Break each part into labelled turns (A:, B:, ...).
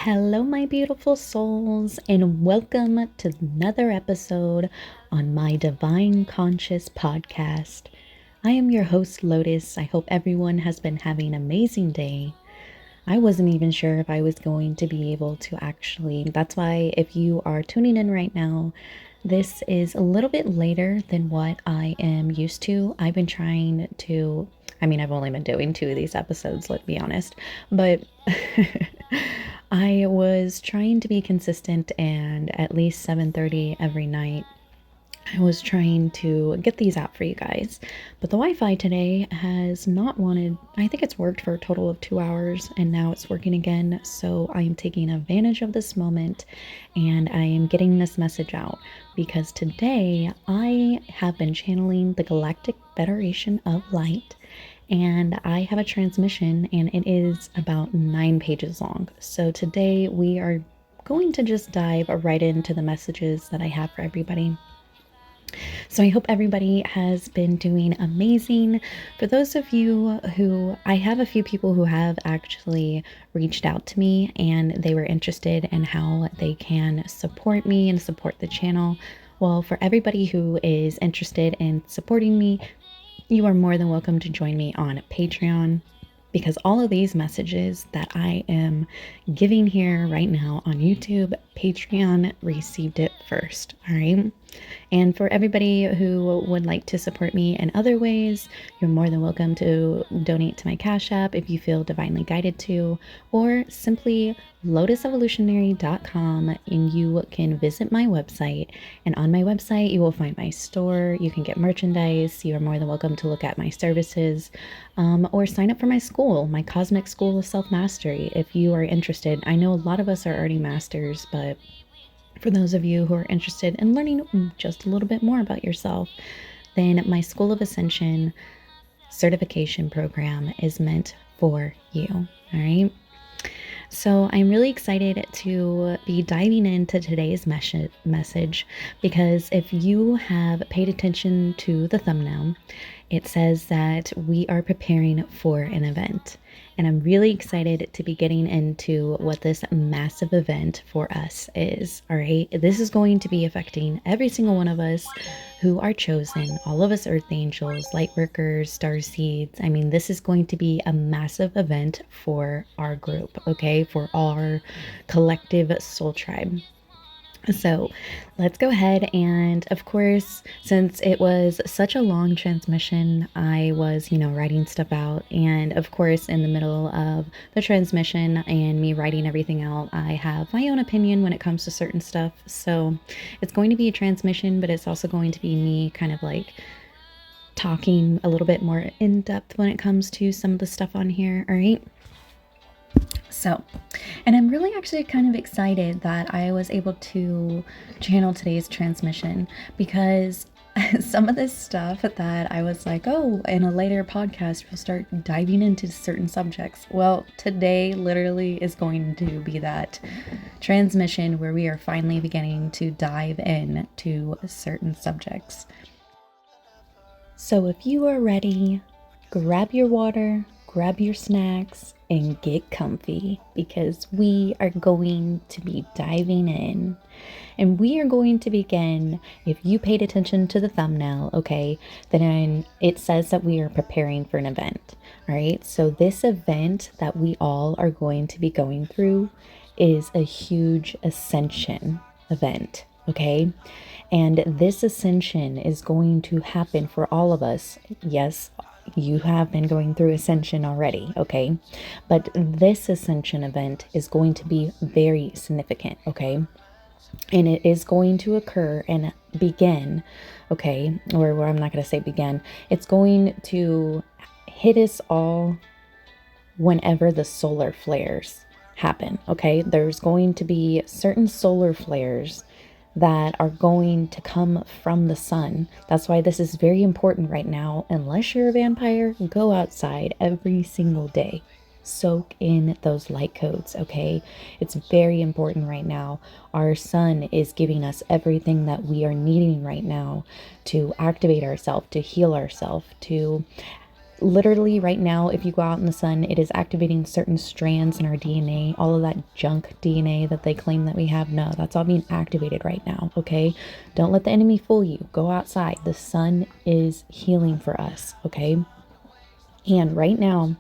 A: Hello, my beautiful souls, and welcome to another episode on my Divine Conscious podcast. I am your host, Lotus. I hope everyone has been having an amazing day. I wasn't even sure if I was going to be able to that's why if you are tuning in right now, this is a little bit later than what I am used to. I've been trying to, I've only been doing 2 of these episodes, let's be honest, but I was trying to be consistent and at least 7:30 every night. I was trying to get these out for you guys, but the Wi-Fi today has not wanted, I think it's worked for a total of 2 hours and now it's working again. So I am taking advantage of this moment and I am getting this message out because today I have been channeling the Galactic Federation of Light and I have a transmission and it is about 9 pages long. So today we are going to just dive right into the messages that I have for everybody. So I hope everybody has been doing amazing. For those of you who, I have a few people who have actually reached out to me and they were interested in how they can support me and support the channel. Well, for everybody who is interested in supporting me, you are more than welcome to join me on Patreon, because all of these messages that I am giving here right now on YouTube, Patreon received it first, all right? And for everybody who would like to support me in other ways, you're more than welcome to donate to my Cash App if you feel divinely guided to, or simply lotusevolutionary.com and you can visit my website. And on my website, you will find my store. You can get merchandise. You are more than welcome to look at my services or sign up for my school, my Cosmic School of Self-Mastery, if you are interested. I know a lot of us are already masters, but for those of you who are interested in learning just a little bit more about yourself, then my School of Ascension certification program is meant for you. All right. So I'm really excited to be diving into today's message because if you have paid attention to the thumbnail, it says that we are preparing for an event. And I'm really excited to be getting into what this massive event for us is. All right. This is going to be affecting every single one of us who are chosen, all of us earth angels, light workers, star seeds. This is going to be a massive event for our group, okay? For our collective soul tribe. So let's go ahead and, of course, since it was such a long transmission, I was, writing stuff out. And of course, in the middle of the transmission and me writing everything out, I have my own opinion when it comes to certain stuff. So it's going to be a transmission, but it's also going to be me kind of like talking a little bit more in depth when it comes to some of the stuff on here. All right. So, and I'm really actually kind of excited that I was able to channel today's transmission because some of this stuff that I was like, oh, in a later podcast, we'll start diving into certain subjects. Well, today literally is going to be that transmission where we are finally beginning to dive in to certain subjects. So if you are ready, grab your water, grab your snacks, and get comfy because we are going to be diving in. And we are going to begin, if you paid attention to the thumbnail, okay, then it says that we are preparing for an event. All right, so this event that we all are going to be going through is a huge ascension event, okay? And this ascension is going to happen for all of us. Yes, you have been going through ascension already, okay? But this ascension event is going to be very significant, okay? And it is going to occur and begin, okay? Or I'm not going to say begin. It's going to hit us all whenever the solar flares happen, okay? There's going to be certain solar flares that are going to come from the sun. That's why this is very important right now. Unless you're a vampire, go outside every single day. Soak in those light codes, okay? It's very important right now. Our sun is giving us everything that we are needing right now to activate ourselves, to heal ourselves, to Literally right now, if you go out in the sun, it is activating certain strands in our DNA, all of that junk DNA that they claim that we have. No, that's all being activated right now. Okay. Don't let the enemy fool you. Go outside. The sun is healing for us. Okay. And right now,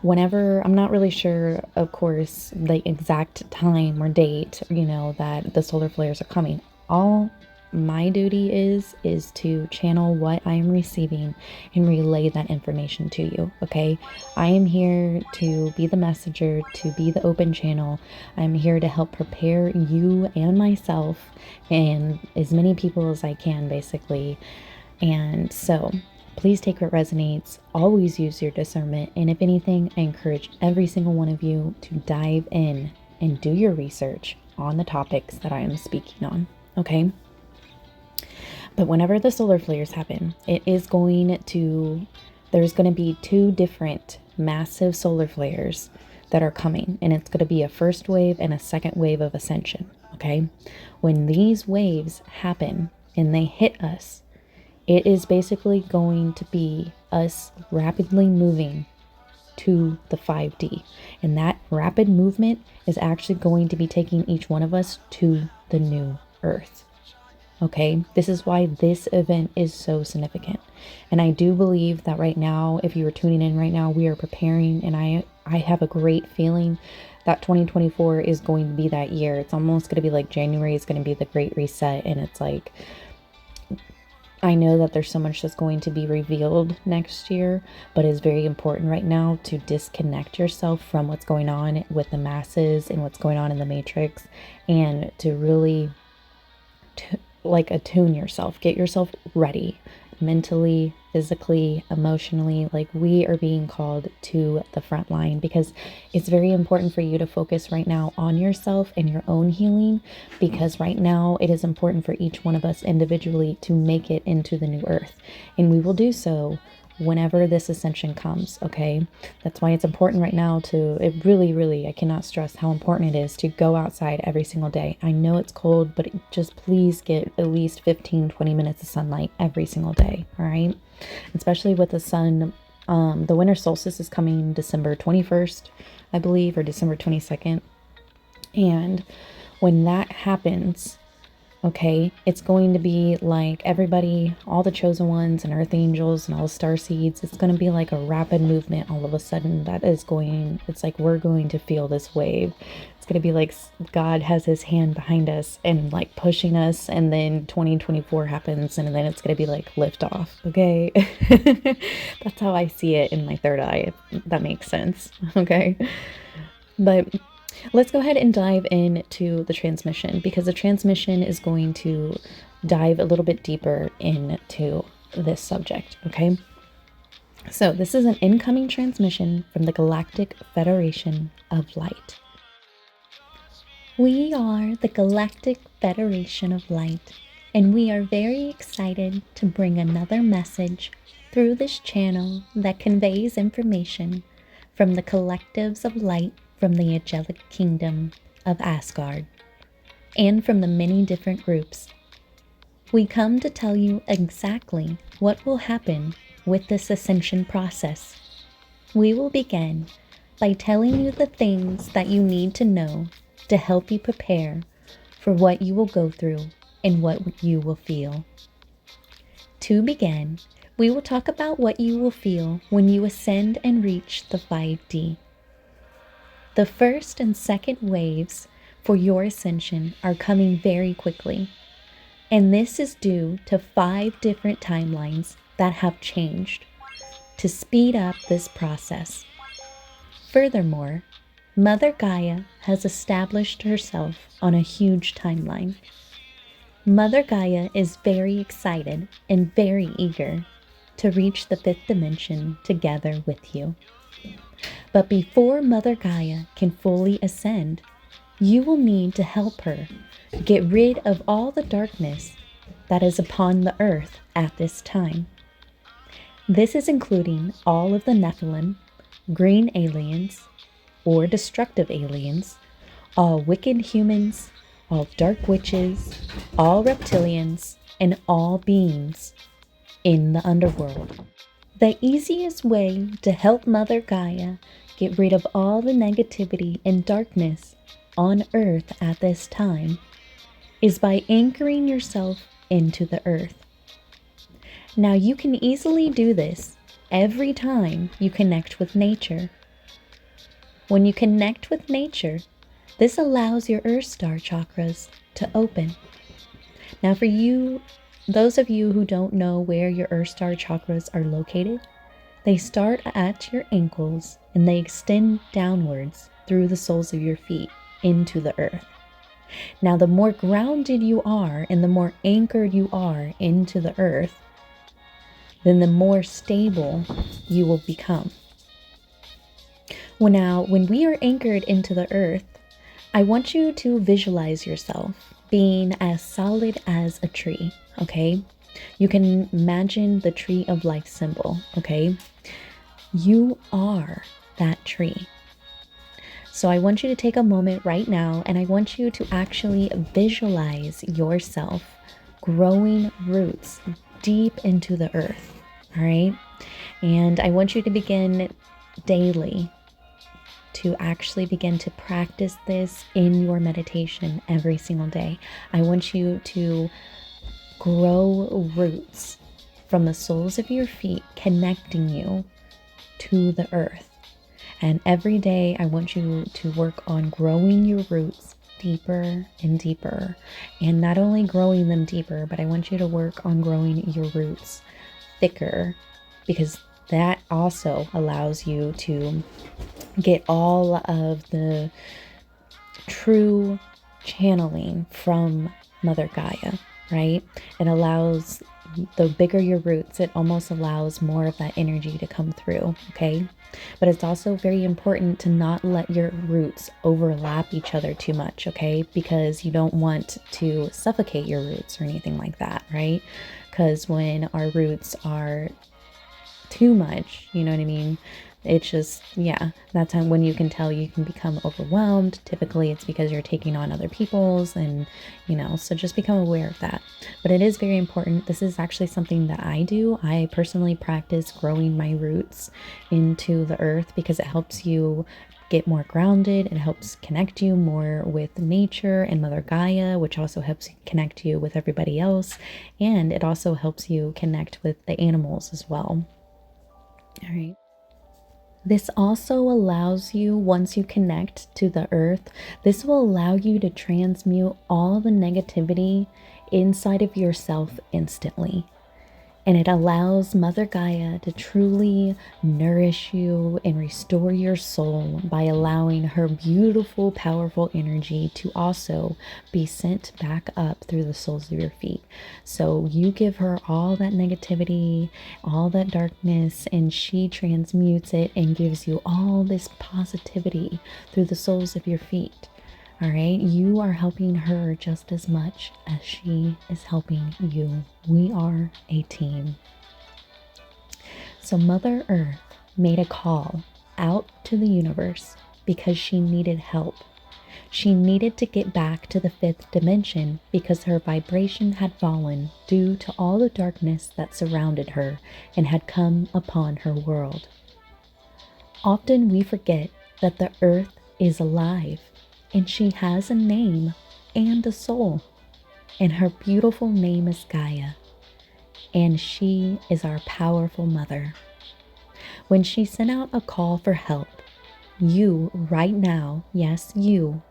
A: whenever, I'm not really sure, of course, the exact time or date, that the solar flares are coming. All my duty is to channel what I am receiving and relay that information to you. Okay. I am here to be the messenger, to be the open channel. I'm here to help prepare you and myself and as many people as I can, basically. And so please take what resonates. Always use your discernment. And if anything, I encourage every single one of you to dive in and do your research on the topics that I am speaking on. Okay. But whenever the solar flares happen, there's going to be 2 different massive solar flares that are coming. And it's going to be a first wave and a second wave of ascension. Okay. When these waves happen and they hit us, it is basically going to be us rapidly moving to the 5D. And that rapid movement is actually going to be taking each one of us to the new Earth. Okay, this is why this event is so significant. And I do believe that right now, if you are tuning in right now, we are preparing, and I have a great feeling that 2024 is going to be that year. It's almost going to be like January is going to be the great reset. And it's like, I know that there's so much that's going to be revealed next year, but it's very important right now to disconnect yourself from what's going on with the masses and what's going on in the matrix, and to really attune yourself, get yourself ready mentally, physically, emotionally. Like, we are being called to the front line because it's very important for you to focus right now on yourself and your own healing, because right now it is important for each one of us individually to make it into the new Earth, and we will do so whenever this ascension comes. Okay, that's why it's important right now it really, I cannot stress how important it is to go outside every single day. I know it's cold, but just please get at least 15-20 minutes of sunlight every single day. All right, especially with the sun. The winter solstice is coming December 21st, I believe, or December 22nd. And when that happens, okay, it's going to be like everybody, all the chosen ones and earth angels and all the star seeds, it's going to be like a rapid movement all of a sudden. It's like we're going to feel this wave. It's going to be like God has his hand behind us and like pushing us, and then 2024 happens, and then it's going to be like lift off. Okay. That's how I see it in my third eye, if that makes sense. Okay. But let's go ahead and dive into the transmission, because the transmission is going to dive a little bit deeper into this subject. Okay. So this is an incoming transmission from the Galactic Federation of Light. We are the Galactic Federation of Light, and we are very excited to bring another message through this channel that conveys information from the collectives of light from the angelic kingdom of Asgard, and from the many different groups. We come to tell you exactly what will happen with this ascension process. We will begin by telling you the things that you need to know to help you prepare for what you will go through and what you will feel. To begin, we will talk about what you will feel when you ascend and reach the 5D. The first and second waves for your ascension are coming very quickly, and this is due to 5 different timelines that have changed to speed up this process. Furthermore, Mother Gaia has established herself on a huge timeline. Mother Gaia is very excited and very eager to reach the 5th dimension together with you. But before Mother Gaia can fully ascend, you will need to help her get rid of all the darkness that is upon the earth at this time. This is including all of the Nephilim, green aliens, or destructive aliens, all wicked humans, all dark witches, all reptilians, and all beings in the underworld. The easiest way to help Mother Gaia get rid of all the negativity and darkness on Earth at this time is by anchoring yourself into the Earth. Now, you can easily do this every time you connect with nature. When you connect with nature, this allows your Earth Star chakras to open. Now, for you, those of you who don't know where your Earth Star chakras are located, they start at your ankles and they extend downwards through the soles of your feet into the earth. Now, the more grounded you are and the more anchored you are into the earth, then the more stable you will become. Well, now, when we are anchored into the earth, I want you to visualize yourself being as solid as a tree, okay? You can imagine the tree of life symbol, okay? You are that tree. So I want you to take a moment right now and I want you to actually visualize yourself growing roots deep into the earth, all right? And I want you to begin daily to actually begin to practice this in your meditation every single day. I want you to grow roots from the soles of your feet, connecting you to the earth. And every day I want you to work on growing your roots deeper and deeper. And not only growing them deeper, but I want you to work on growing your roots thicker, because that also allows you to get all of the true channeling from Mother Gaia, right? It allows, the bigger your roots, it almost allows more of that energy to come through, okay? But it's also very important to not let your roots overlap each other too much, okay? Because you don't want to suffocate your roots or anything like that, right? Because when our roots are too much, you know what I mean? It's just, yeah, that's when you can tell you can become overwhelmed. Typically, it's because you're taking on other people's and, so just become aware of that. But it is very important. This is actually something that I do. I personally practice growing my roots into the earth because it helps you get more grounded. It helps connect you more with nature and Mother Gaia, which also helps connect you with everybody else. And it also helps you connect with the animals as well. All right. This also allows you, once you connect to the earth, this will allow you to transmute all the negativity inside of yourself instantly. And it allows Mother Gaia to truly nourish you and restore your soul by allowing her beautiful, powerful energy to also be sent back up through the soles of your feet. So you give her all that negativity, all that darkness, and she transmutes it and gives you all this positivity through the soles of your feet. All right, you are helping her just as much as she is helping you. We are a team. So Mother Earth made a call out to the universe because she needed help. She needed to get back to the fifth dimension because her vibration had fallen due to all the darkness that surrounded her and had come upon her world. Often we forget that the earth is alive and she has a name and a soul. And her beautiful name is Gaia. And she is our powerful mother. When she sent out a call for help, you right now, yes, you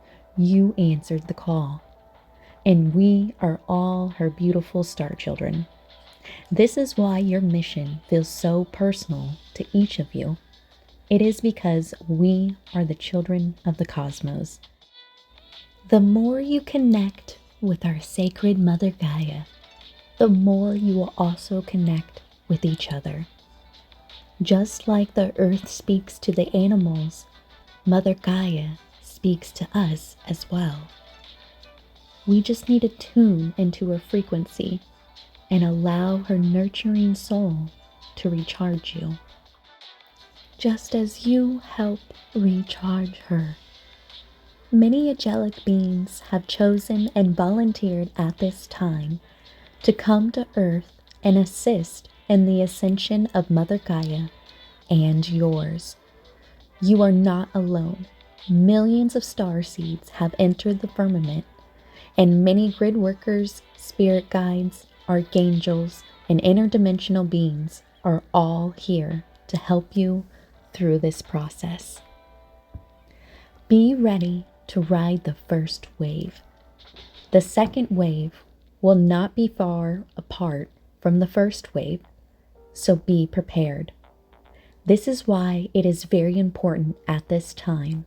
A: answered the call. And we are all her beautiful star children. This is why your mission feels so personal to each of you. It is because we are the children of the cosmos. The more you connect with our sacred Mother Gaia, the more you will also connect with each other. Just like the earth speaks to the animals, Mother Gaia speaks to us as well. We just need to tune into her frequency and allow her nurturing soul to recharge you, just as you help recharge her. Many angelic beings have chosen and volunteered at this time to come to Earth and assist and the ascension of Mother Gaia and yours. You are not alone. Millions of star seeds have entered the firmament, and many grid workers, spirit guides, archangels, and interdimensional beings are all here to help you through this process. Be ready to ride the first wave. The second wave will not be far apart from the first wave, so be prepared. This is why it is very important at this time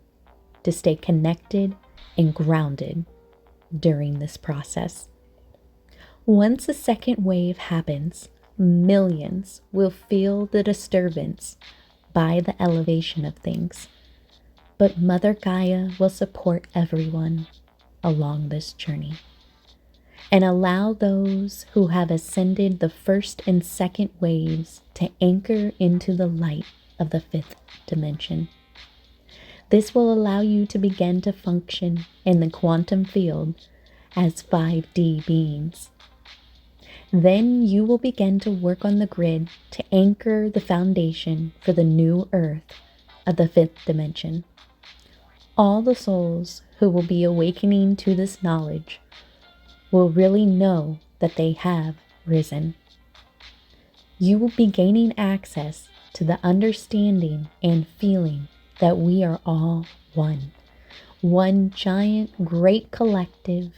A: to stay connected and grounded during this process. Once the second wave happens, millions will feel the disturbance by the elevation of things. But Mother Gaia will support everyone along this journey and allow those who have ascended the first and second waves to anchor into the light of the fifth dimension. This will allow you to begin to function in the quantum field as 5D beings. Then you will begin to work on the grid to anchor the foundation for the new earth of the fifth dimension. All the souls who will be awakening to this knowledge will really know that they have risen. You will be gaining access to the understanding and feeling that we are all one giant great collective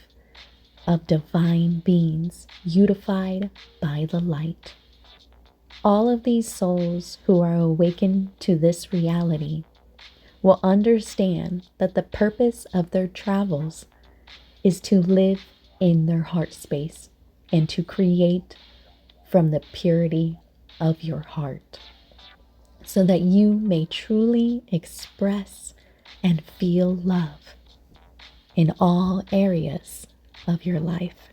A: of divine beings unified by the light. All of these souls who are awakened to this reality will understand that the purpose of their travels is to live in their heart space and to create from the purity of your heart, so that you may truly express and feel love in all areas of your life.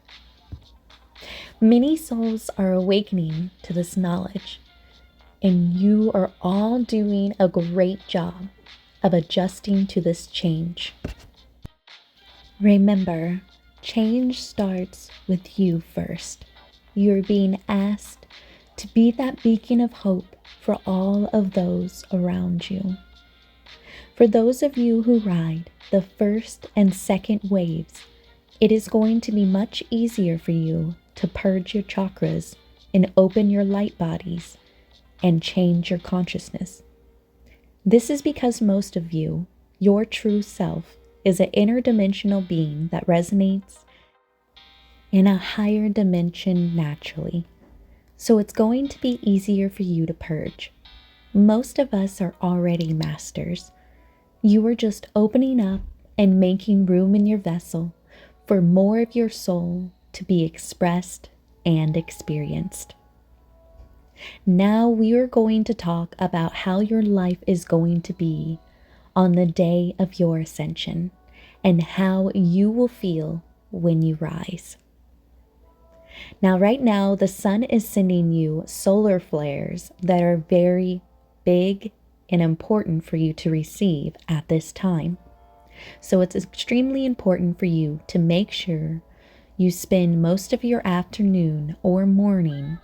A: Many souls are awakening to this knowledge, and you are all doing a great job of adjusting to this change. Remember, change starts with you first. You're being asked to be that beacon of hope for all of those around you. For those of you who ride the first and second waves, it is going to be much easier for you to purge your chakras and open your light bodies and change your consciousness. This is because most of you, your true self, is an interdimensional being that resonates in a higher dimension naturally. So it's going to be easier for you to purge. Most of us are already masters. You are just opening up and making room in your vessel for more of your soul to be expressed and experienced. Now we are going to talk about how your life is going to be on the day of your ascension and how you will feel when you rise. Now, right now, the sun is sending you solar flares that are very big and important for you to receive at this time. So it's extremely important for you to make sure you spend most of your afternoon or morning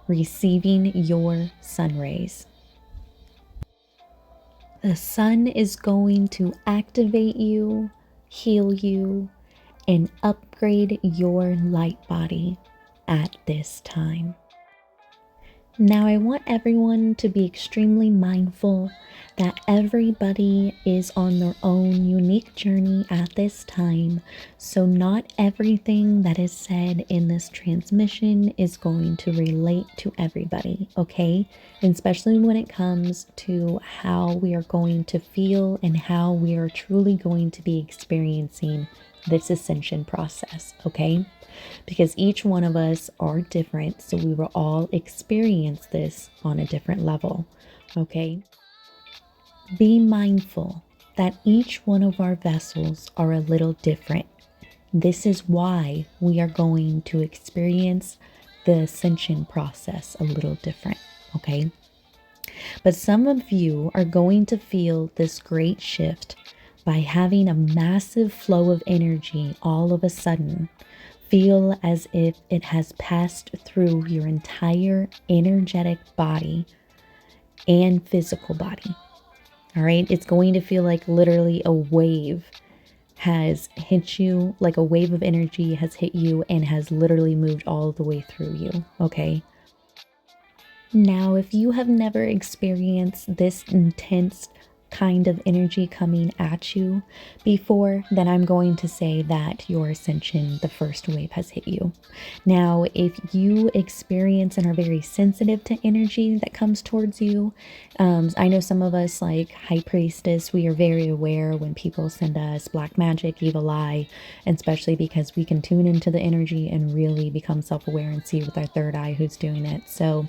A: receiving your sun rays. The sun is going to activate you, heal you, and upgrade your light body at this time. Now, I want everyone to be extremely mindful that everybody is on their own unique journey at this time. So not everything that is said in this transmission is going to relate to everybody, okay? And especially when it comes to how we are going to feel and how we are truly going to be experiencing this ascension process, okay? Because each one of us are different, so we will all experience this on a different level, okay? Be mindful that each one of our vessels are a little different. This is why we are going to experience the ascension process a little different, okay? But some of you are going to feel this great shift by having a massive flow of energy all of a sudden Feel as if it has passed through your entire energetic body and physical body. All right. It's going to feel like literally a wave has hit you, like a wave of energy has hit you and has literally moved all the way through you. Okay. Now, if you have never experienced this intense kind of energy coming at you before, then I'm going to say that your ascension, the first wave, has hit you. Now, if you experience and are very sensitive to energy that comes towards you, I know some of us, like High Priestess, we are very aware when people send us black magic, evil eye, and especially because we can tune into the energy and really become self-aware and see with our third eye who's doing it. So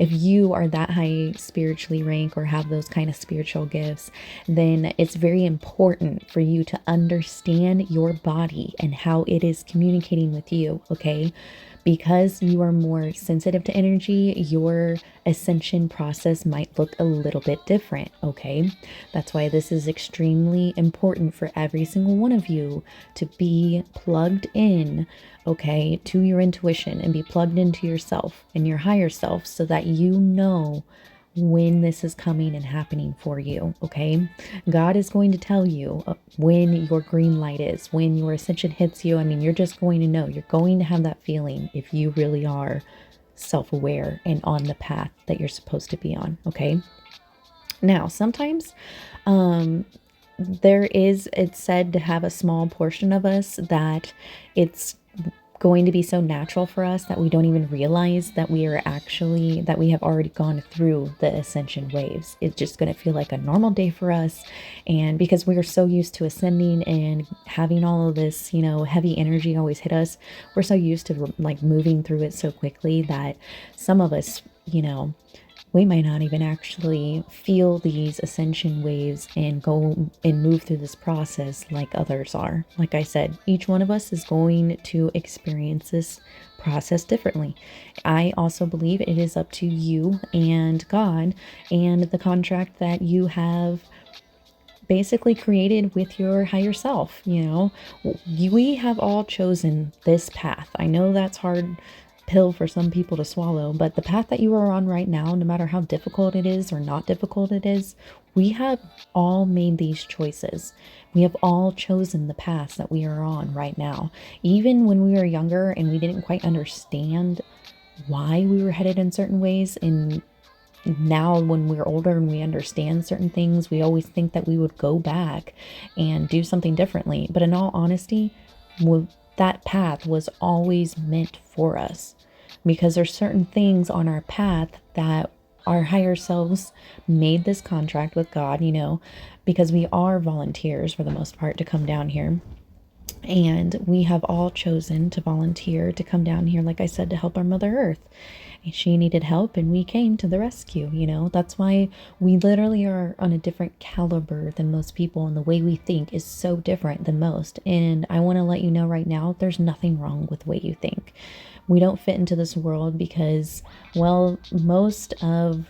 A: if you are that high spiritually rank or have those kind of spiritual gifts, then it's very important for you to understand your body and how it is communicating with you, okay? Because you are more sensitive to energy, your ascension process might look a little bit different, okay? That's why this is extremely important for every single one of you to be plugged in, okay, to your intuition and be plugged into yourself and your higher self so that you know when this is coming and happening for you, okay? God is going to tell you when your green light is, when your ascension hits you. I mean, you're just going to know. You're going to have that feeling if you really are self-aware and on the path that you're supposed to be on, okay? Now, sometimes it's said to have a small portion of us that it's going to be so natural for us that we don't even realize that we have already gone through the ascension waves. It's just going to feel like a normal day for us. And because we are so used to ascending and having all of this, heavy energy always hit us, we're so used to like moving through it so quickly that some of us, we might not even actually feel these ascension waves and go and move through this process like others are. Like I said, each one of us is going to experience this process differently. I also believe it is up to you and God and the contract that you have basically created with your higher self. We have all chosen this path. I know that's hard pill for some people to swallow, but the path that you are on right now, no matter how difficult it is or not difficult it is, we have all made these choices. We have all chosen the path that we are on right now. Even when we were younger and we didn't quite understand why we were headed in certain ways, and now when we're older and we understand certain things, we always think that we would go back and do something differently. But in all honesty, that path was always meant for us, because there's certain things on our path that our higher selves made this contract with God, because we are volunteers for the most part to come down here. And we have all chosen to volunteer to come down here, like I said, to help our Mother Earth. And she needed help and we came to the rescue, That's why we literally are on a different caliber than most people, and the way we think is so different than most. And I want to let you know right now, there's nothing wrong with the way you think. We don't fit into this world because, well, most of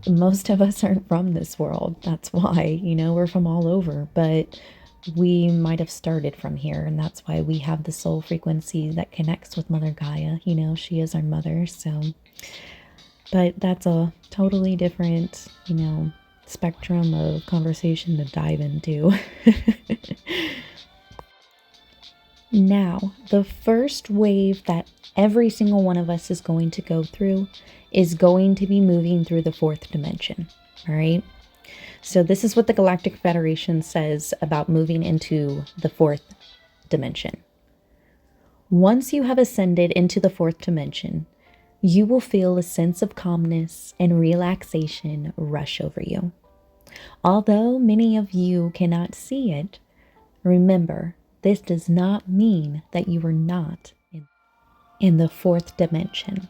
A: us aren't from this world. That's why, we're from all over, but we might have started from here, and that's why we have the soul frequency that connects with Mother Gaia. She is our mother. So, but that's a totally different, spectrum of conversation to dive into. Now, the first wave that every single one of us is going to go through is going to be moving through the fourth dimension. All right. So this is what the Galactic Federation says about moving into the fourth dimension. Once you have ascended into the fourth dimension, you will feel a sense of calmness and relaxation rush over you. Although many of you cannot see it, remember, this does not mean that you are not in the fourth dimension.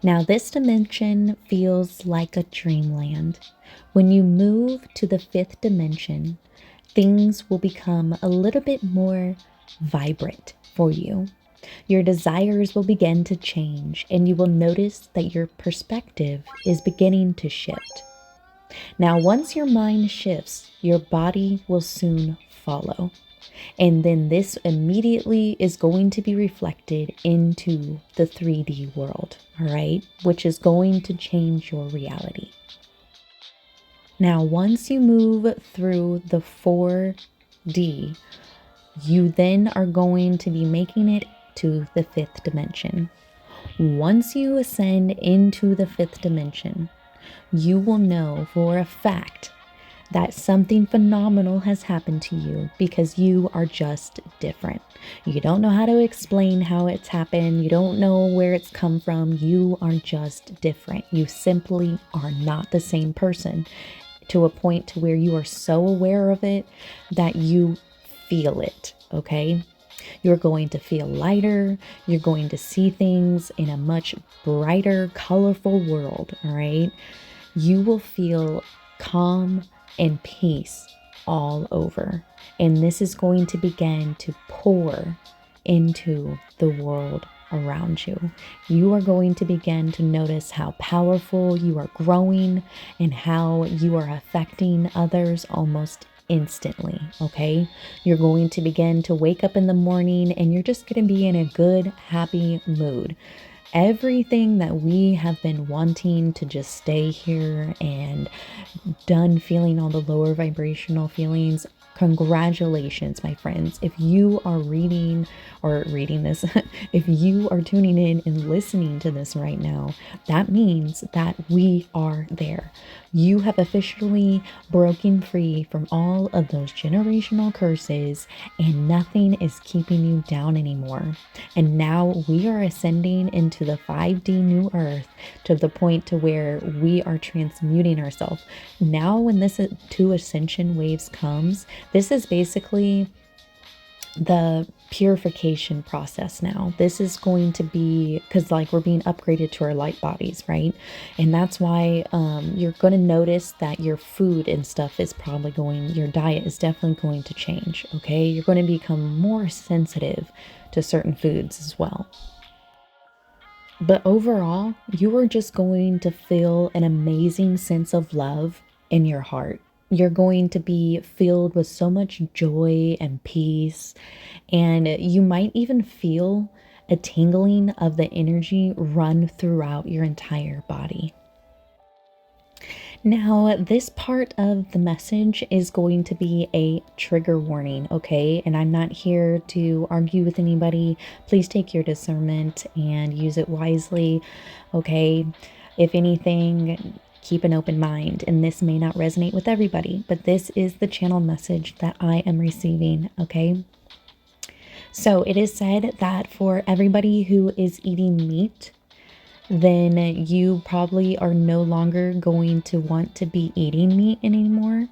A: Now, this dimension feels like a dreamland. When you move to the fifth dimension, things will become a little bit more vibrant for you. Your desires will begin to change, and you will notice that your perspective is beginning to shift. Now, once your mind shifts, your body will soon follow. And then this immediately is going to be reflected into the 3D world, all right, which is going to change your reality. Now, once you move through the 4D, you then are going to be making it to the 5th dimension. Once you ascend into the 5th dimension, you will know for a fact that something phenomenal has happened to you because you are just different. You don't know how to explain how it's happened. You don't know where it's come from. You are just different. You simply are not the same person, to a point to where you are so aware of it that you feel it, okay? You're going to feel lighter. You're going to see things in a much brighter, colorful world, all right? You will feel calm and peace all over. And this is going to begin to pour into the world around you. You are going to begin to notice how powerful you are growing and how you are affecting others almost instantly, okay? You're going to begin to wake up in the morning and you're just going to be in a good, happy mood. Everything that we have been wanting to just stay here and done feeling all the lower vibrational feelings. Congratulations, my friends. If you are reading this, if you are tuning in and listening to this right now, that means that we are there. You have officially broken free from all of those generational curses and nothing is keeping you down anymore. And now we are ascending into the 5D new earth to the point to where we are transmuting ourselves. Now when this 2 ascension waves comes, this is basically the purification process now. This is going to be, because like we're being upgraded to our light bodies, right? And that's why you're going to notice that your food and stuff is probably your diet is definitely going to change, okay? You're going to become more sensitive to certain foods as well. But overall, you are just going to feel an amazing sense of love in your heart. You're going to be filled with so much joy and peace, and you might even feel a tingling of the energy run throughout your entire body. Now, this part of the message is going to be a trigger warning, okay? And I'm not here to argue with anybody. Please take your discernment and use it wisely, okay? If anything, keep an open mind, and this may not resonate with everybody, but this is the channel message that I am receiving, okay? So it is said that for everybody who is eating meat, then you probably are no longer going to want to be eating meat anymore.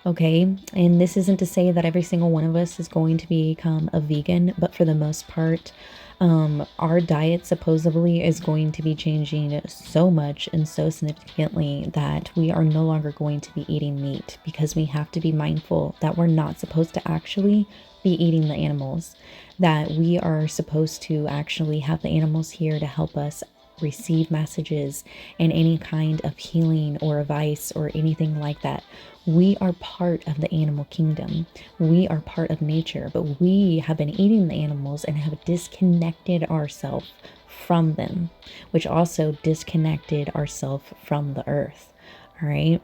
A: Okay. And this isn't to say that every single one of us is going to become a vegan, but for the most part, our diet supposedly is going to be changing so much and so significantly that we are no longer going to be eating meat, because we have to be mindful that we're not supposed to actually be eating the animals, that we are supposed to actually have the animals here to help us receive messages and any kind of healing or advice or anything like that. We are part of the animal kingdom. We are part of nature, but we have been eating the animals and have disconnected ourselves from them, which also disconnected ourselves from the earth. All right.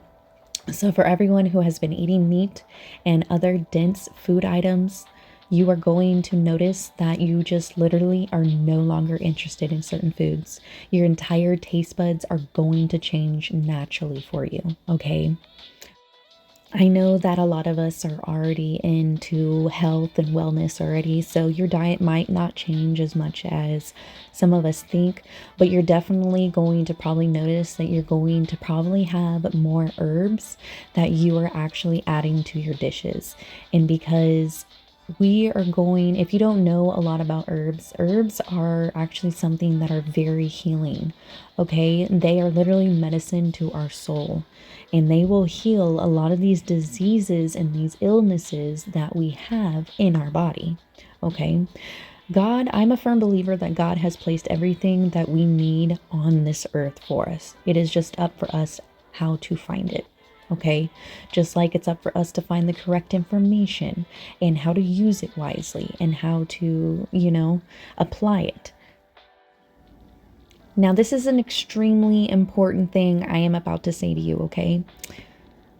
A: So for everyone who has been eating meat and other dense food items, you are going to notice that you just literally are no longer interested in certain foods. Your entire taste buds are going to change naturally for you, okay? I know that a lot of us are already into health and wellness already, so your diet might not change as much as some of us think, but you're definitely going to probably notice that you're going to probably have more herbs that you are actually adding to your dishes. And because we are going, if you don't know a lot about herbs, herbs are actually something that are very healing, okay? They are literally medicine to our soul, and they will heal a lot of these diseases and these illnesses that we have in our body, okay? I'm a firm believer that God has placed everything that we need on this earth for us. It is just up for us how to find it, okay? Just like it's up for us to find the correct information and how to use it wisely and how to, apply it. Now, this is an extremely important thing I am about to say to you, okay?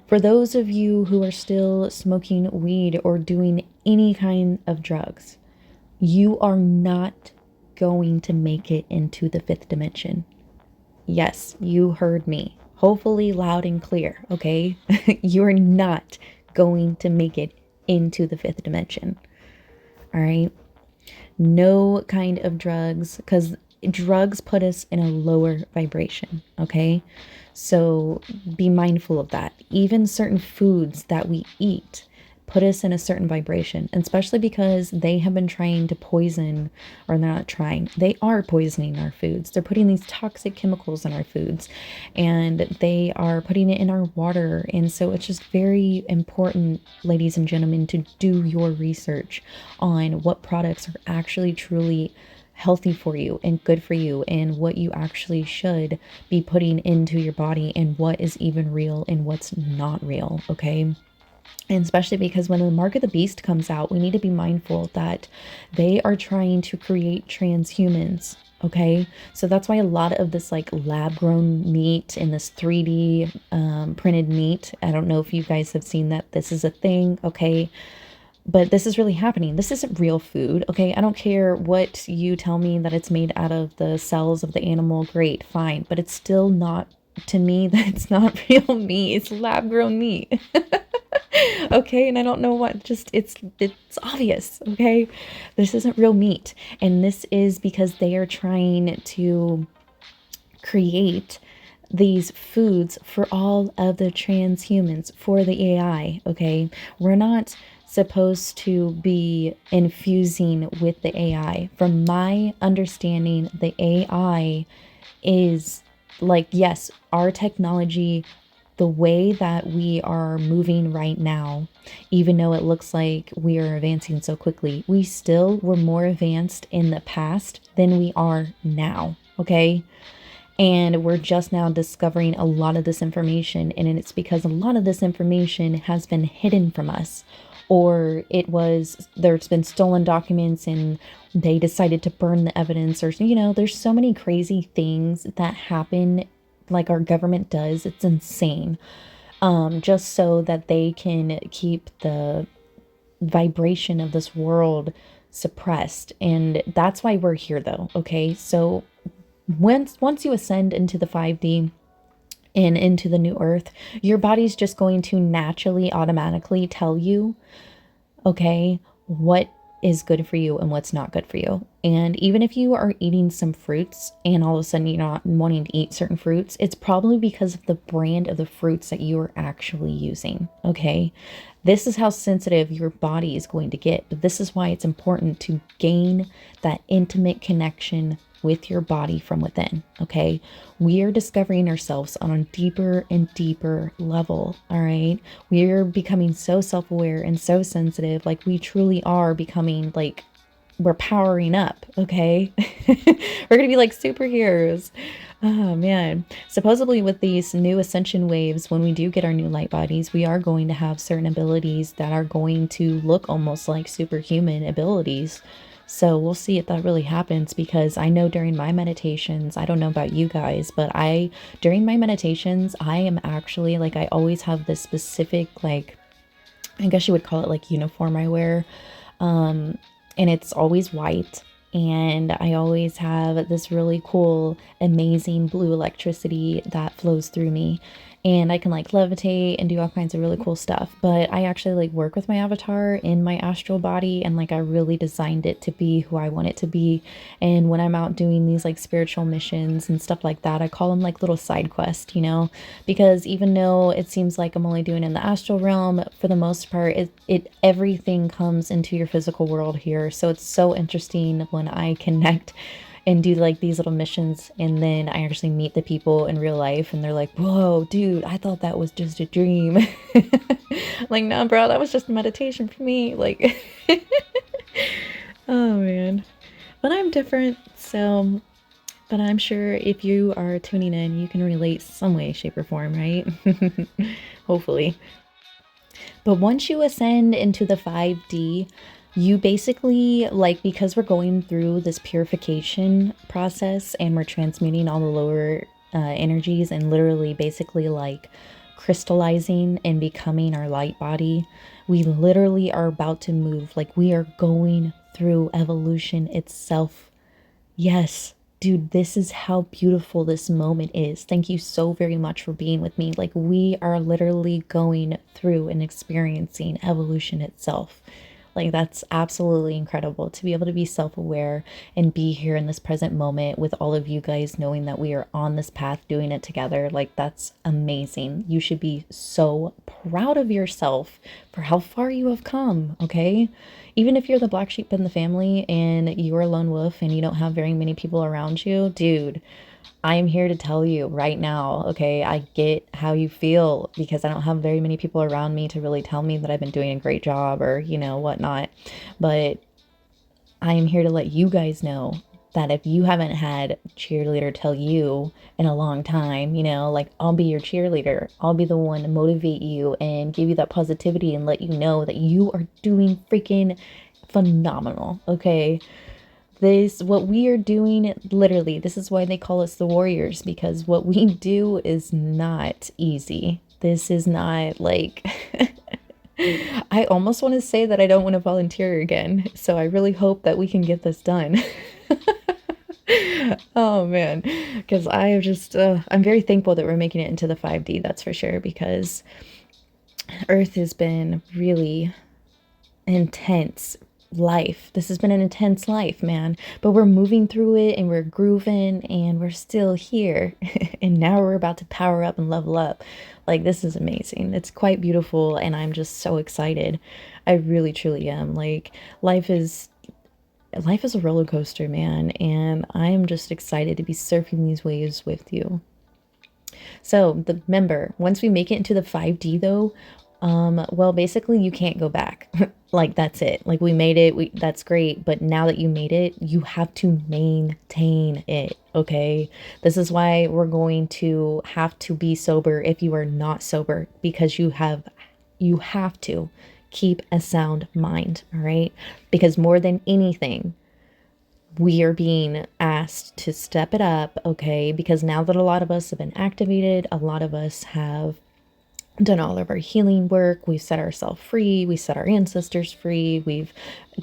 A: For those of you who are still smoking weed or doing any kind of drugs, you are not going to make it into the fifth dimension. Yes, you heard me. Hopefully loud and clear, okay? You are not going to make it into the fifth dimension. All right? No kind of drugs, because drugs put us in a lower vibration, okay? So be mindful of that. Even certain foods that we eat put us in a certain vibration, especially because they have been trying to poison, or they're not trying, they are poisoning our foods. They're putting these toxic chemicals in our foods, and they are putting it in our water. And so it's just very important, ladies and gentlemen, to do your research on what products are actually truly healthy for you and good for you, and what you actually should be putting into your body, and what is even real and what's not real, okay? And especially because when the Mark of the Beast comes out, we need to be mindful that they are trying to create transhumans. Okay, so that's why a lot of this like lab grown meat and this 3D printed meat, I don't know if you guys have seen that this is a thing, okay? But this is really happening. This isn't real food, okay? I don't care what you tell me that it's made out of the cells of the animal, great, fine. But it's still not, to me, that's not real meat. It's lab grown meat. Okay, and I don't know what, just it's obvious, okay? This isn't real meat, and this is because they are trying to create these foods for all of the transhumans, for the AI, okay? We're not supposed to be infusing with the AI. From my understanding, the AI is like, yes, our technology, the way that we are moving right now, even though it looks like we are advancing so quickly, we still were more advanced in the past than we are now, okay? And we're just now discovering a lot of this information, and it's because a lot of this information has been hidden from us, or there's been stolen documents and they decided to burn the evidence, or there's so many crazy things that happen, like our government does. It's insane. Just so that they can keep the vibration of this world suppressed. And that's why we're here, though, okay? So once you ascend into the 5D and into the new earth, your body's just going to naturally, automatically tell you, okay, what is good for you and what's not good for you. And even if you are eating some fruits and all of a sudden you're not wanting to eat certain fruits, it's probably because of the brand of the fruits that you are actually using, okay? This is how sensitive your body is going to get. But this is why it's important to gain that intimate connection with your body from within, okay? We are discovering ourselves on a deeper and deeper level, all right? We're becoming so self-aware and so sensitive, like we truly are becoming like, we're powering up, okay? We're gonna be like superheroes. Oh man. Supposedly with these new ascension waves, when we do get our new light bodies, we are going to have certain abilities that are going to look almost like superhuman abilities. So we'll see if that really happens, because I know during my meditations, I don't know about you guys, but during my meditations, I am actually like, I always have this specific, like, I guess you would call it like uniform I wear. And it's always white. And I always have this really cool, amazing blue electricity that flows through me. And I can like levitate and do all kinds of really cool stuff. But I actually like work with my avatar in my astral body, and like I really designed it to be who I want it to be. And when I'm out doing these like spiritual missions and stuff like that, I call them like little side quests, because even though it seems like I'm only doing in the astral realm, for the most part, it everything comes into your physical world here. So it's so interesting when I connect and do like these little missions, and then I actually meet the people in real life, and they're like, whoa dude, I thought that was just a dream. Like, nah bro, that was just meditation for me, like. Oh man, but I'm different. So but I'm sure if you are tuning in, you can relate some way, shape, or form, right? Hopefully. But once you ascend into the 5D, you basically, like, because we're going through this purification process and we're transmuting all the lower energies and literally basically like crystallizing and becoming our light body, we literally are about to move. Like, we are going through evolution itself. Yes, dude, this is how beautiful this moment is. Thank you so very much for being with me. Like, we are literally going through and experiencing evolution itself. Like, that's absolutely incredible to be able to be self aware and be here in this present moment with all of you guys, knowing that we are on this path doing it together. Like, that's amazing. You should be so proud of yourself for how far you have come, okay? Even if you're the black sheep in the family and you're a lone wolf and you don't have very many people around you, dude, I am here to tell you right now, okay? I get how you feel because I don't have very many people around me to really tell me that I've been doing a great job or, whatnot. But I am here to let you guys know that if you haven't had a cheerleader tell you in a long time, like, I'll be your cheerleader. I'll be the one to motivate you and give you that positivity and let you know that you are doing freaking phenomenal, okay? What we are doing, literally, this is why they call us the warriors, because what we do is not easy. This is not like, I almost want to say that I don't want to volunteer again. So I really hope that we can get this done. Oh man, because I'm very thankful that we're making it into the 5D, that's for sure, because Earth has been really intense life. This has been an intense life, man. But we're moving through it and we're grooving and we're still here. And now we're about to power up and level up. Like, this is amazing. It's quite beautiful and I'm just so excited. I really truly am. Like, life is a roller coaster, man, and I am just excited to be surfing these waves with you. So, remember, once we make it into the 5D though, well, basically you can't go back. Like, that's it. Like, we made it. That's great. But now that you made it, you have to maintain it. Okay. This is why we're going to have to be sober if you are not sober, because you have to keep a sound mind. All right. Because more than anything, we are being asked to step it up. Okay. Because now that a lot of us have been activated, a lot of us have done all of our healing work, we've set ourselves free, we set our ancestors free, we've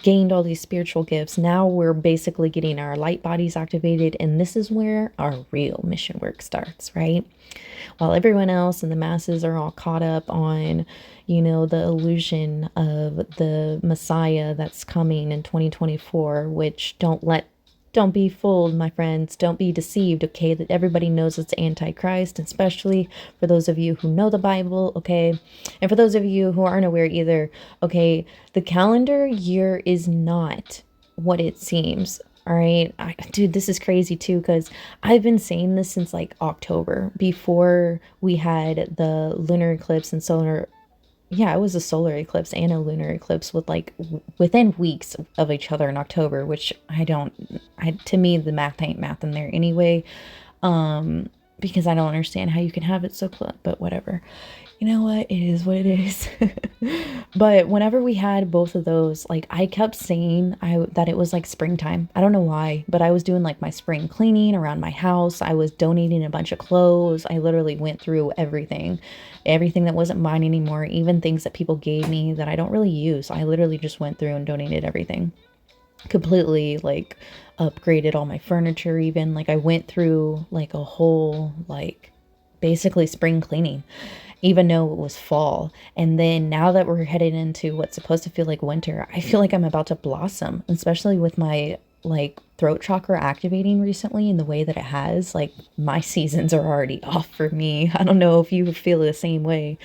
A: gained all these spiritual gifts. Now we're basically getting our light bodies activated, and this is where our real mission work starts, right? While everyone else and the masses are all caught up on, the illusion of the Messiah that's coming in 2024, which don't be fooled, my friends. Don't be deceived, okay? That everybody knows it's Antichrist, especially for those of you who know the Bible, okay? And for those of you who aren't aware either, okay, the calendar year is not what it seems. All right. Dude, this is crazy too, because I've been saying this since like October, before we had the lunar eclipse and solar. Yeah, it was a solar eclipse and a lunar eclipse within weeks of each other in October, which to me, the math ain't math in there anyway. Because I don't understand how you can have it so close, but whatever. You know what? It is what it is. But whenever we had both of those, like, I kept saying that it was like springtime. I don't know why, but I was doing like my spring cleaning around my house. I was donating a bunch of clothes. I literally went through everything that wasn't mine anymore, even things that people gave me that I don't really use. I literally just went through and donated everything. Completely, like, upgraded all my furniture even. Like, I went through like a whole, like, basically spring cleaning, even though it was fall. And then now that we're headed into what's supposed to feel like winter, I feel like I'm about to blossom, especially with my like throat chakra activating recently in the way that it has. Like, my seasons are already off for me. I don't know if you feel the same way,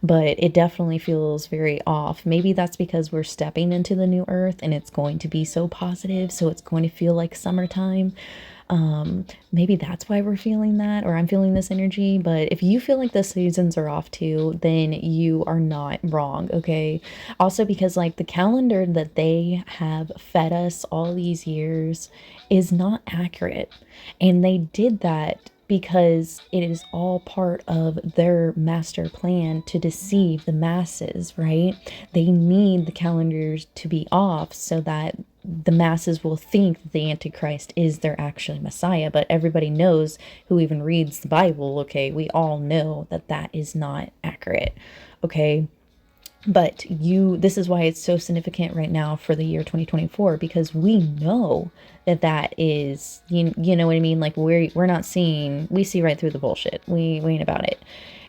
A: but it definitely feels very off. Maybe that's because we're stepping into the new earth and it's going to be so positive, so it's going to feel like summertime. Maybe that's why we're feeling that, or I'm feeling this energy. But if you feel like the seasons are off too, then you are not wrong, okay? Also, because like the calendar that they have fed us all these years is not accurate. And they did that because it is all part of their master plan to deceive the masses, right? They need the calendars to be off so that the masses will think that the Antichrist is their actual Messiah. But everybody knows, who even reads the Bible, okay, we all know that that is not accurate, okay? But this is why it's so significant right now for the year 2024, because we know that that is, you know what I mean? Like we're not seeing, we see right through the bullshit. We ain't about it.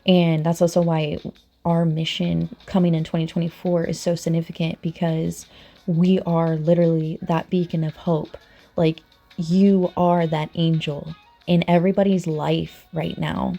A: And that's also why our mission coming in 2024 is so significant, because we are literally that beacon of hope. Like, you are that angel in everybody's life right now.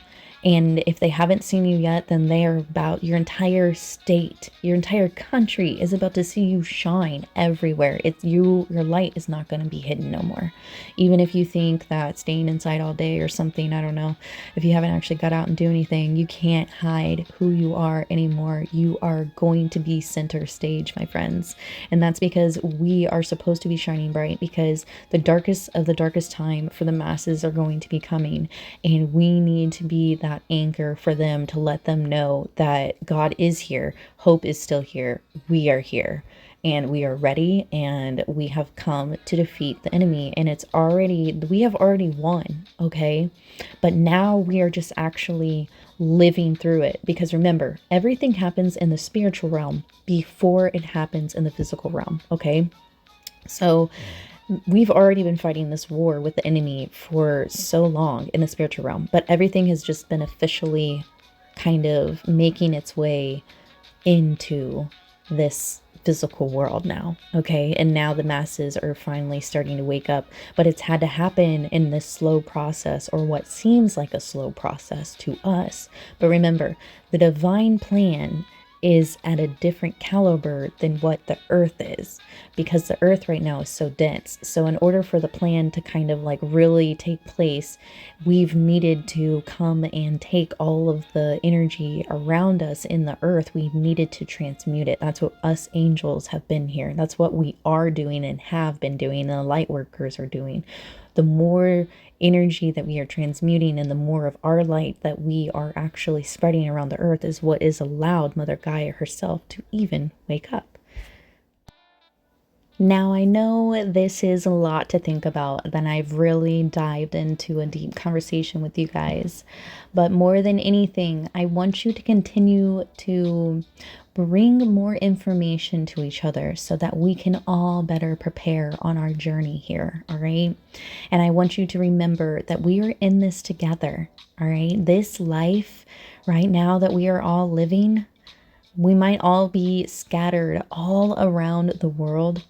A: And if they haven't seen you yet, then they are about, your entire state, your entire country is about to see you shine everywhere. It's you, your light is not going to be hidden no more. Even if you think that staying inside all day or something, I don't know, if you haven't actually got out and do anything, you can't hide who you are anymore. You are going to be center stage, my friends. And that's because we are supposed to be shining bright, because the darkest of the darkest time for the masses are going to be coming. And we need to be that anchor for them, to let them know that God is here, hope is still here, we are here, and we are ready, and we have come to defeat the enemy. And we have already won, okay? But now we are just actually living through it, because remember, everything happens in the spiritual realm before it happens in the physical realm, okay? So we've already been fighting this war with the enemy for so long in the spiritual realm, but everything has just been officially kind of making its way into this physical world now, okay? And now the masses are finally starting to wake up, but it's had to happen in this slow process, or what seems like a slow process to us. But remember, the divine plan is at a different caliber than what the earth is, because the earth right now is so dense. So in order for the plan to kind of like really take place, we've needed to come and take all of the energy around us in the earth. We've needed to transmute it. That's what us angels have been here. That's what we are doing and have been doing, and the light workers are doing. The more energy that we are transmuting, and the more of our light that we are actually spreading around the earth, is what is allowed Mother Gaia herself to even wake up. Now, I know this is a lot to think about, then I've really dived into a deep conversation with you guys. But more than anything, I want you to continue to bring more information to each other so that we can all better prepare on our journey here, all right? And I want you to remember that we are in this together, all right? This life right now that we are all living, we might all be scattered all around the world,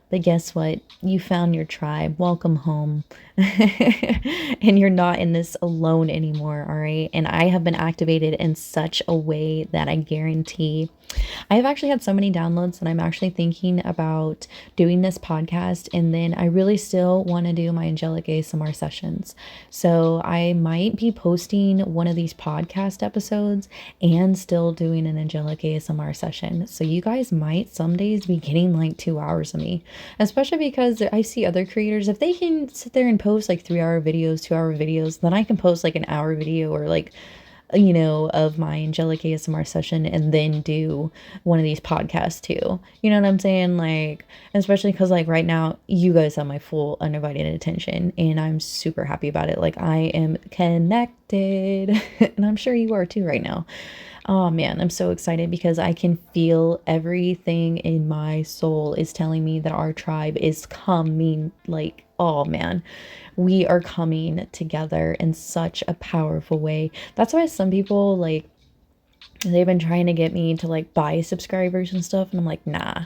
A: but guess what? You found your tribe. Welcome home. And you're not in this alone anymore, all right? And I have been activated in such a way that I guarantee I have actually had so many downloads that I'm actually thinking about doing this podcast, and then I really still want to do my angelic ASMR sessions. So I might be posting one of these podcast episodes and still doing an angelic ASMR session. So you guys might some days be getting like 2 hours of me, especially because I see other creators, if they can sit there and post like 3-hour videos, 2-hour videos, then I can post like an hour video, or like, you know, of my angelic ASMR session, and then do one of these podcasts too. You know what I'm saying? Like, especially because like right now you guys have my full undivided attention, and I'm super happy about it. Like, I am connected and I'm sure you are too right now. Oh man, I'm so excited because I can feel everything in my soul is telling me that our tribe is coming. Like, oh man, we are coming together in such a powerful way. That's why some people, like, they've been trying to get me to like buy subscribers and stuff, and I'm like, nah.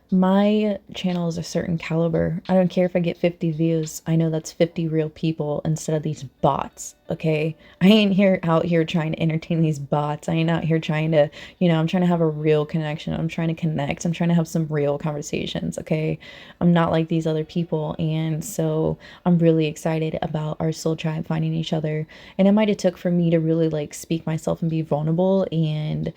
A: My channel is a certain caliber. I don't care if I get 50 views. I know that's 50 real people instead of these bots, okay? I ain't out here trying to entertain these bots. I ain't out here trying to, I'm trying to have a real connection. I'm trying to connect. I'm trying to have some real conversations, okay? I'm not like these other people. And so I'm really excited about our soul tribe finding each other. And it might have took for me to really like speak myself and be vulnerable and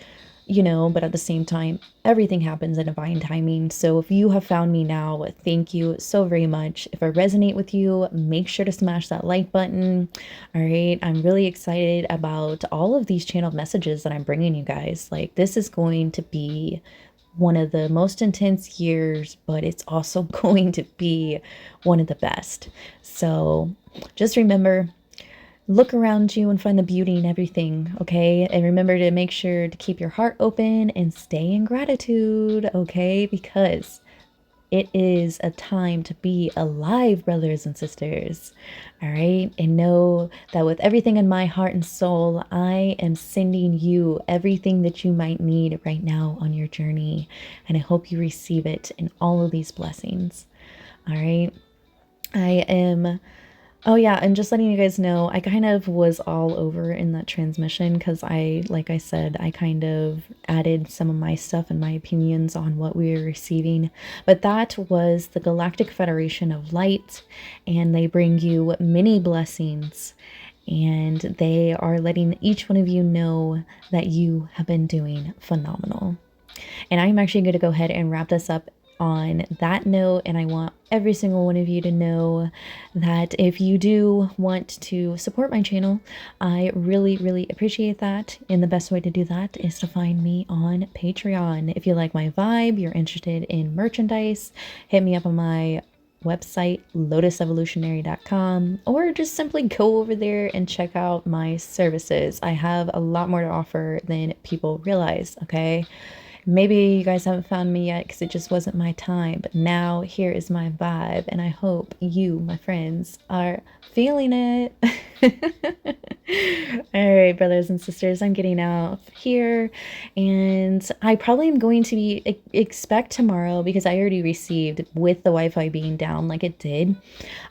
A: but at the same time, everything happens in divine timing. So if you have found me now, thank you so very much. If I resonate with you, make sure to smash that like button. All right. I'm really excited about all of these channeled messages that I'm bringing you guys. Like, this is going to be one of the most intense years, but it's also going to be one of the best. So just remember, look around you and find the beauty in everything, okay? And remember to make sure to keep your heart open and stay in gratitude, okay? Because it is a time to be alive, brothers and sisters, all right? And know that with everything in my heart and soul, I am sending you everything that you might need right now on your journey. And I hope you receive it in all of these blessings, all right? I am Oh yeah, and just letting you guys know, I kind of was all over in that transmission because like I said, I kind of added some of my stuff and my opinions on what we were receiving. But that was the Galactic Federation of Light, and they bring you many blessings, and they are letting each one of you know that you have been doing phenomenal. And I'm actually going to go ahead and wrap this up on that note. And I want every single one of you to know that if you do want to support my channel, I really, really appreciate that. And the best way to do that is to find me on Patreon. If you like my vibe, you're interested in merchandise, hit me up on my website, lotusevolutionary.com, or just simply go over there and check out my services. I have a lot more to offer than people realize, okay? Maybe you guys haven't found me yet because it just wasn't my time, but now here is my vibe, and I hope you, my friends, are feeling it. All right, brothers and sisters, I'm getting out here, and I probably am going to be expect tomorrow, because I already received, with the Wi-Fi being down like it did,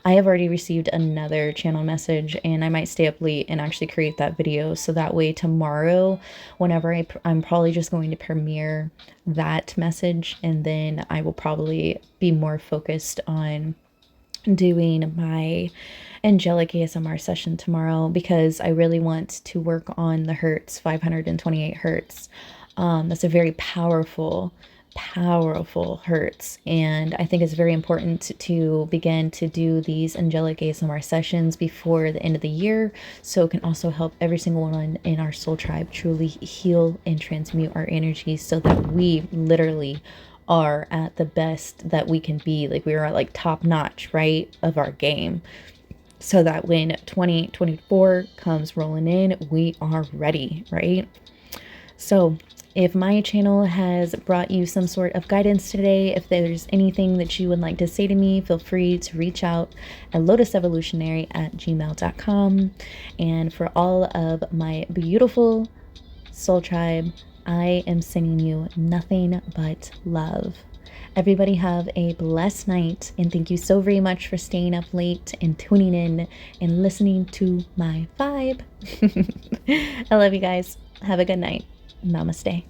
A: I have already received another channel message, and I might stay up late and actually create that video, so that way tomorrow, whenever I'm probably just going to premiere that message, and then I will probably be more focused on doing my angelic ASMR session tomorrow, because I really want to work on the hertz, 528 hertz. That's a very powerful hertz, and I think it's very important to begin to do these angelic ASMR sessions before the end of the year, so it can also help every single one in our soul tribe truly heal and transmute our energies, so that we literally are at the best that we can be. Like, we are at like top notch, right, of our game, so that when 2024 comes rolling in, we are ready, right? So if my channel has brought you some sort of guidance today, if there's anything that you would like to say to me, feel free to reach out at lotusevolutionary@gmail.com. And for all of my beautiful soul tribe, I am sending you nothing but love. Everybody have a blessed night, and thank you so very much for staying up late and tuning in and listening to my vibe. I love you guys. Have a good night. Namaste.